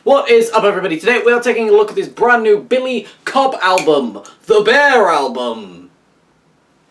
What is up, everybody? Today we are taking a look at this brand new Billy Cobb album, The Bear Album.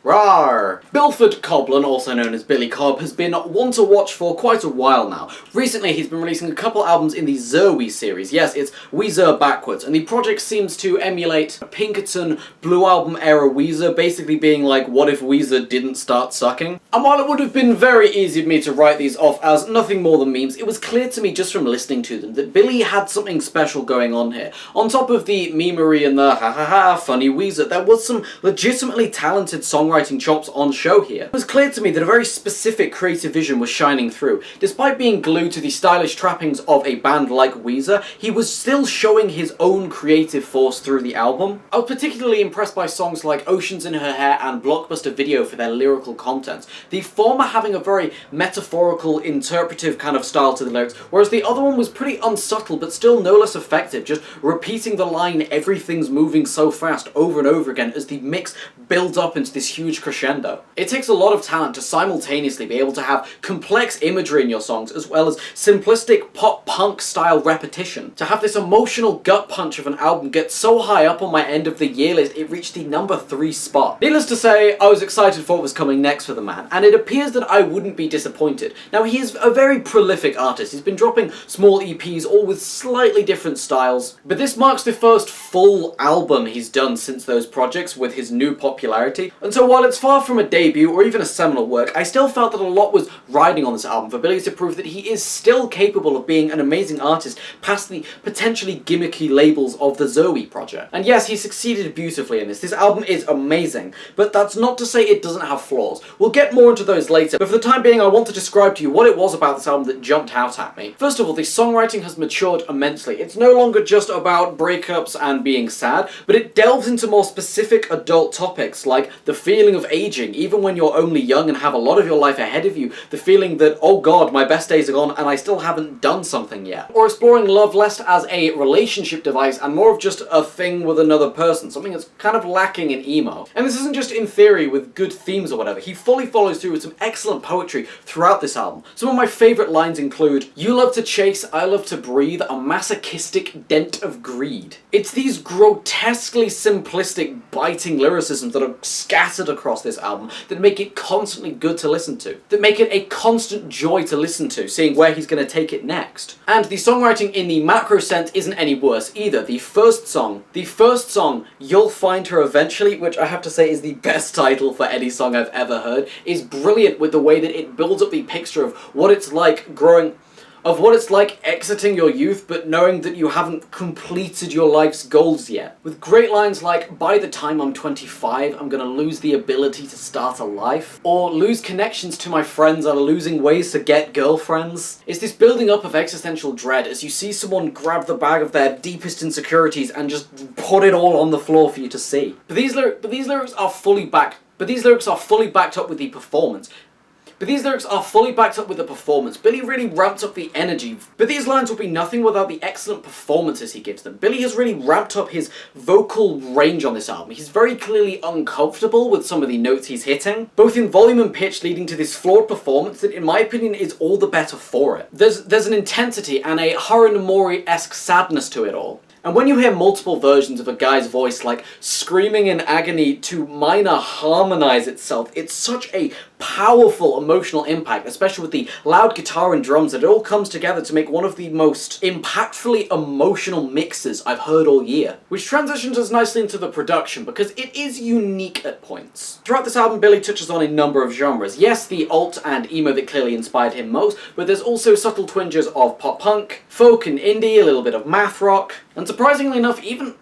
Rawr! Bilford Coblin, also known as Billy Cobb, has been one to watch for quite a while now. Recently he's been releasing a couple albums in the Zerwe series. Yes, it's Weezer backwards, and the project seems to emulate Pinkerton Blue Album era Weezer, basically being like, what if Weezer didn't start sucking? And while it would have been very easy for me to write these off as nothing more than memes, it was clear to me just from listening to them that Billy had something special going on here. On top of the memery and the ha-ha-ha funny Weezer, there was some legitimately talented songwriting chops on show here. It was clear to me that a very specific creative vision was shining through. Despite being glued to the stylish trappings of a band like Weezer, he was still showing his own creative force through the album. I was particularly impressed by songs like Oceans in Her Hair and Blockbuster Video for their lyrical content. The former having a very metaphorical, interpretive kind of style to the lyrics, whereas the other one was pretty unsubtle but still no less effective, just repeating the line "everything's moving so fast" over and over again as the mix builds up into this huge crescendo. It takes a lot of talent to simultaneously be able to have complex imagery in your songs as well as simplistic pop-punk style repetition. To have this emotional gut punch of an album get so high up on my end of the year list, it reached the number 3 spot. Needless to say, I was excited for what was coming next for the man, and it appears that I wouldn't be disappointed. Now, he is a very prolific artist. He's been dropping small EPs, all with slightly different styles, but this marks the first full album he's done since those projects with his new popularity, and so while it's far from a debut or even a seminal work, I still felt that a lot was riding on this album for Billy to prove that he is still capable of being an amazing artist past the potentially gimmicky labels of the Zerwe project. And yes, he succeeded beautifully in this. This album is amazing, but that's not to say it doesn't have flaws. We'll get more into those later, but for the time being I want to describe to you what it was about this album that jumped out at me. First of all, the songwriting has matured immensely. It's no longer just about breakups and being sad, but it delves into more specific adult topics like the feeling of aging, even when you're only young and have a lot of your life ahead of you, the feeling that, oh god, my best days are gone and I still haven't done something yet. Or exploring love less as a relationship device and more of just a thing with another person, something that's kind of lacking in emo. And this isn't just in theory with good themes or whatever, he fully follows through with some excellent poetry throughout this album. Some of my favourite lines include, "You love to chase, I love to breathe, a masochistic dent of greed." It's these grotesquely simplistic, biting lyricisms that are scattered across this album that make it constantly good to listen to, that make it a constant joy to listen to, seeing where he's going to take it next. And the songwriting in the macro sense isn't any worse either. The first song, You'll Find Her Eventually, which I have to say is the best title for any song I've ever heard, is brilliant with the way that it builds up the picture of what it's like exiting your youth but knowing that you haven't completed your life's goals yet. With great lines like, "By the time I'm 25, I'm gonna lose the ability to start a life," or "lose connections to my friends and losing ways to get girlfriends." It's this building up of existential dread as you see someone grab the bag of their deepest insecurities and just put it all on the floor for you to see. But these lyrics are fully backed up with the performance. Billy really ramped up the energy. But these lines would be nothing without the excellent performances he gives them. Billy has really ramped up his vocal range on this album. He's very clearly uncomfortable with some of the notes he's hitting, both in volume and pitch, leading to this flawed performance that in my opinion is all the better for it. There's an intensity and a Harunomori-esque sadness to it all. And when you hear multiple versions of a guy's voice like screaming in agony to minor harmonize itself, it's such a powerful emotional impact, especially with the loud guitar and drums, that it all comes together to make one of the most impactfully emotional mixes I've heard all year. Which transitions us nicely into the production, because it is unique at points. Throughout this album, Billy touches on a number of genres. Yes, the alt and emo that clearly inspired him most, but there's also subtle twinges of pop-punk, folk and indie, a little bit of math rock, and surprisingly enough, even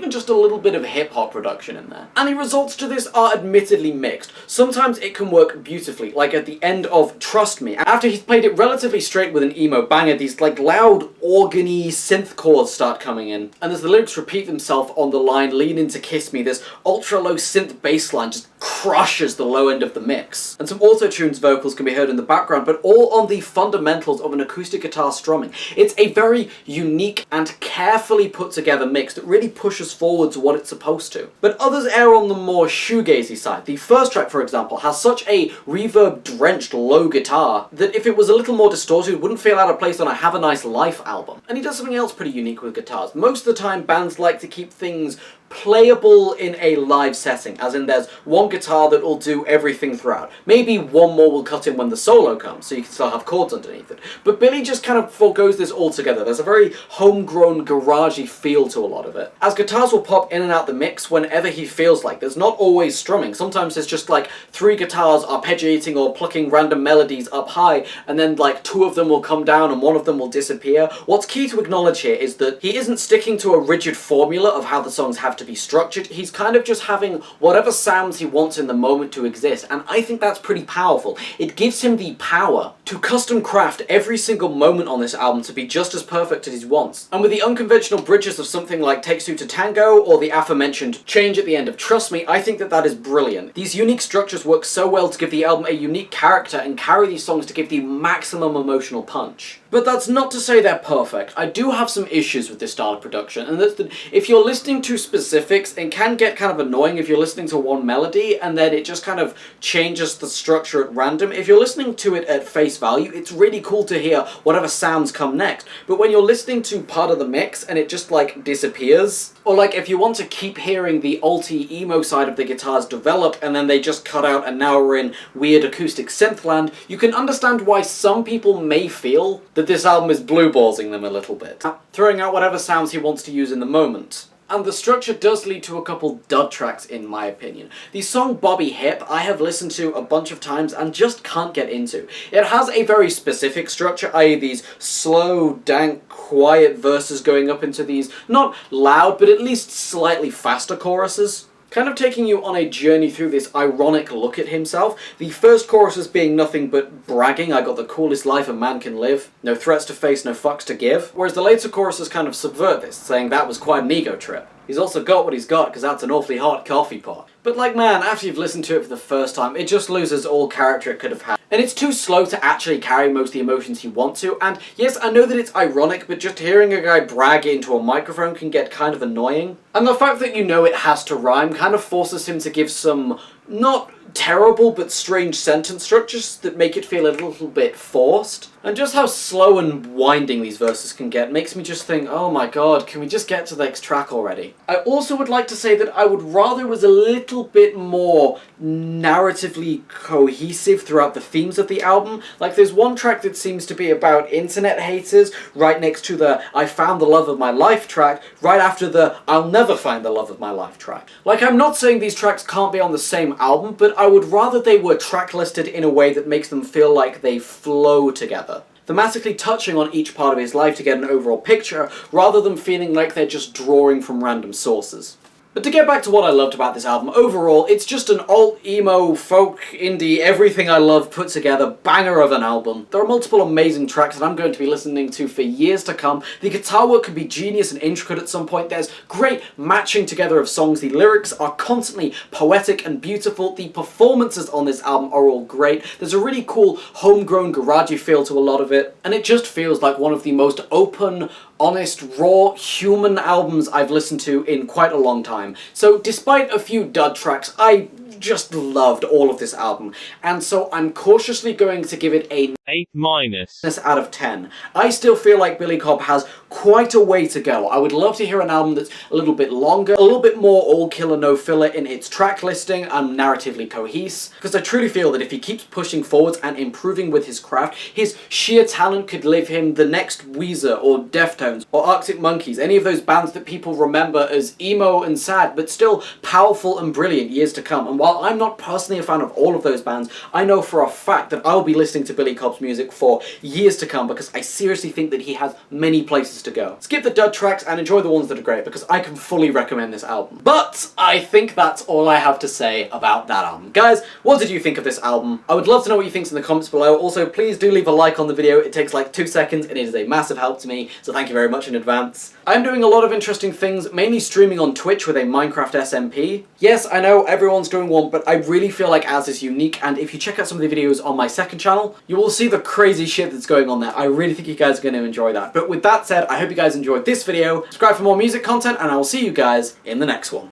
just a little bit of hip-hop production in there. And the results to this are admittedly mixed. Sometimes it can work beautifully, like at the end of Trust Me. After he's played it relatively straight with an emo banger, these like loud, organy synth chords start coming in. And as the lyrics repeat themselves on the line, "Lean in to kiss me," this ultra-low synth bass line just crushes the low end of the mix. And some auto-tuned vocals can be heard in the background, but all on the fundamentals of an acoustic guitar strumming. It's a very unique and carefully put together mix that really pushes forwards what it's supposed to. But others err on the more shoegazy side. The first track, for example, has such a reverb-drenched low guitar that if it was a little more distorted, it wouldn't feel out of place on a Have a Nice Life album. And he does something else pretty unique with guitars. Most of the time, bands like to keep things playable in a live setting, as in there's one guitar that will do everything throughout. Maybe one more will cut in when the solo comes, so you can still have chords underneath it. But Billy just kind of forgoes this altogether. There's a very homegrown, garagey feel to a lot of it. As guitars will pop in and out the mix whenever he feels like. There's not always strumming. Sometimes it's just like 3 guitars arpeggiating or plucking random melodies up high, and then like 2 of them will come down and 1 of them will disappear. What's key to acknowledge here is that he isn't sticking to a rigid formula of how the songs have to be structured. He's kind of just having whatever sounds he wants in the moment to exist, and I think that's pretty powerful. It gives him the power to custom craft every single moment on this album to be just as perfect as he wants. And with the unconventional bridges of something like Takes Two to Tango or the aforementioned change at the end of Trust Me, I think that that is brilliant. These unique structures work so well to give the album a unique character and carry these songs to give the maximum emotional punch. But that's not to say they're perfect. I do have some issues with this style of production, and that's that if you're listening to specifics, it can get kind of annoying if you're listening to one melody and then it just kind of changes the structure at random. If you're listening to it at face value, it's really cool to hear whatever sounds come next. But when you're listening to part of the mix and it just like disappears, or like if you want to keep hearing the alty emo side of the guitars develop and then they just cut out and now we're in weird acoustic synth land, you can understand why some people may feel that this album is blue-ballsing them a little bit, throwing out whatever sounds he wants to use in the moment. And the structure does lead to a couple dud tracks in my opinion. The song Bobby Hip I have listened to a bunch of times and just can't get into. It has a very specific structure, i.e. these slow, dank, quiet verses going up into these not loud but at least slightly faster choruses. Kind of taking you on a journey through this ironic look at himself. The first chorus as being nothing but bragging, I got the coolest life a man can live, no threats to face, no fucks to give. Whereas the later choruses kind of subvert this, saying that was quite an ego trip. He's also got what he's got because that's an awfully hot coffee pot. But like man, after you've listened to it for the first time, it just loses all character it could have had. And it's too slow to actually carry most of the emotions you want to, and yes, I know that it's ironic, but just hearing a guy brag into a microphone can get kind of annoying. And the fact that you know it has to rhyme kind of forces him to give some, not terrible but strange sentence structures that make it feel a little bit forced. And just how slow and winding these verses can get makes me just think, oh my god, can we just get to the next track already? I also would like to say that I would rather it was a little bit more narratively cohesive throughout the themes of the album. Like there's one track that seems to be about internet haters right next to the I found the love of my life track, right after the I'll never find the love of my life track. Like I'm not saying these tracks can't be on the same album, but I would rather they were track listed in a way that makes them feel like they flow together. Thematically touching on each part of his life to get an overall picture, rather than feeling like they're just drawing from random sources. But to get back to what I loved about this album, overall, it's just an alt, emo, folk, indie, everything I love put together banger of an album. There are multiple amazing tracks that I'm going to be listening to for years to come. The guitar work could be genius and intricate at some point. There's great matching together of songs. The lyrics are constantly poetic and beautiful. The performances on this album are all great. There's a really cool homegrown garagey feel to a lot of it, and it just feels like one of the most open, honest, raw, human albums I've listened to in quite a long time. So despite a few dud tracks, I just loved all of this album, and so I'm cautiously going to give it a 8- out of 10. I still feel like Billy Cobb has quite a way to go. I would love to hear an album that's a little bit longer, a little bit more all killer no filler in its track listing and narratively cohesive, because I truly feel that if he keeps pushing forwards and improving with his craft, his sheer talent could live him the next Weezer or Deftones or Arctic Monkeys, any of those bands that people remember as emo and sad but still powerful and brilliant years to come. And while I'm not personally a fan of all of those bands, I know for a fact that I'll be listening to Billy Cobb's music for years to come because I seriously think that he has many places to go. Skip the dud tracks and enjoy the ones that are great because I can fully recommend this album. But I think that's all I have to say about that album. Guys, what did you think of this album? I would love to know what you think in the comments below. Also, please do leave a like on the video. It takes like 2 seconds and it is a massive help to me, so thank you very much. very much in advance. I'm doing a lot of interesting things, mainly streaming on Twitch with a Minecraft SMP. Yes, I know everyone's doing one, but I really feel like ours is unique, and if you check out some of the videos on my second channel, you will see the crazy shit that's going on there. I really think you guys are going to enjoy that. But with that said, I hope you guys enjoyed this video. Subscribe for more music content, and I will see you guys in the next one.